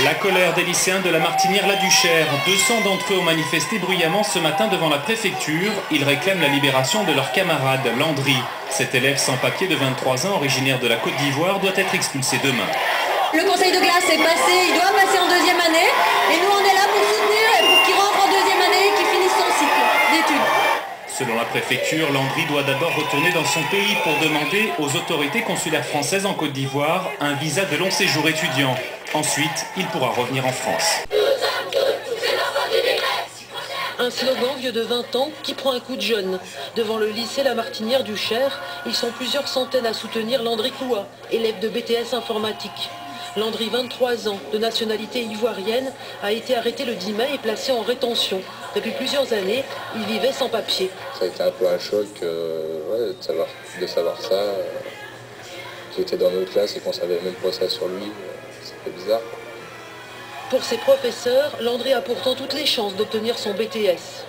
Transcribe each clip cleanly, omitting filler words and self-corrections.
La colère des lycéens de la Martinière-la-Duchère. 200 d'entre eux ont manifesté bruyamment ce matin devant la préfecture. Ils réclament la libération de leur camarade Landry. Cet élève sans papier de 23 ans, originaire de la Côte d'Ivoire, doit être expulsé demain. Le conseil de classe est passé, il doit passer en deuxième année. Et nous, on est là pour soutenir et pour qu'il rentre en deuxième année et qu'il finisse son cycle d'études. Selon la préfecture, Landry doit d'abord retourner dans son pays pour demander aux autorités consulaires françaises en Côte d'Ivoire un visa de long séjour étudiant. Ensuite, il pourra revenir en France. Un slogan vieux de 20 ans qui prend un coup de jeune. Devant le lycée La Martinière-du-Cher, ils sont plusieurs centaines à soutenir Landry Koua, élève de BTS informatique. Landry, 23 ans, de nationalité ivoirienne, a été arrêté le 10 mai et placé en rétention. Depuis plusieurs années, il vivait sans papier. Ça a été un peu un choc de savoir ça. J'étais dans notre classe et qu'on savait même pas ça sur lui. C'était bizarre. Pour ses professeurs, Landry a pourtant toutes les chances d'obtenir son BTS.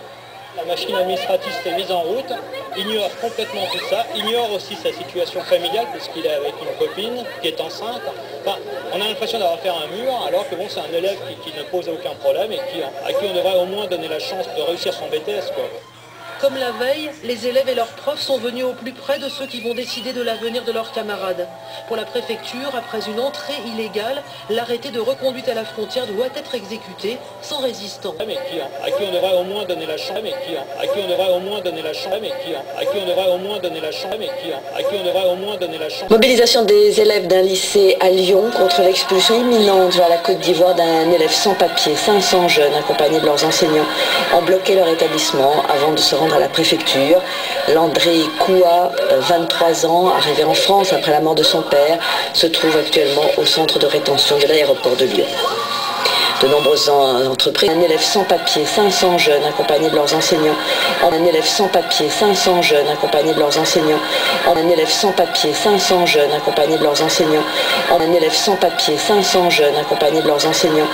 La machine administrative s'est mise en route, ignore complètement tout ça, ignore aussi sa situation familiale puisqu'il est avec une copine qui est enceinte. Enfin, on a l'impression d'avoir fait un mur alors que bon, c'est un élève qui ne pose aucun problème et à qui on devrait au moins donner la chance de réussir son BTS, quoi. Comme la veille, les élèves et leurs profs sont venus au plus près de ceux qui vont décider de l'avenir de leurs camarades. Pour la préfecture, après une entrée illégale, l'arrêté de reconduite à la frontière doit être exécuté sans résistant. Mais à qui on devrait au moins donner la chance, à qui on devrait au moins donner la chance, à qui on devrait au moins donner la chance, à qui on devrait au moins donner la chance. Mobilisation des élèves d'un lycée à Lyon contre l'expulsion imminente vers la Côte d'Ivoire d'un élève sans papier. 500 jeunes accompagnés de leurs enseignants ont bloqué leur établissement avant de se rendre à la préfecture. Landry Koua, 23 ans, arrivé en France après la mort de son père, se trouve actuellement au centre de rétention de l'aéroport de Lyon. De nombreuses entreprises, un élève sans papier, 500 jeunes accompagnés de leurs enseignants, un élève sans papier, 500 jeunes accompagnés de leurs enseignants, un élève sans papier, 500 jeunes accompagnés de leurs enseignants, un élève sans papier, 500 jeunes accompagnés de leurs enseignants.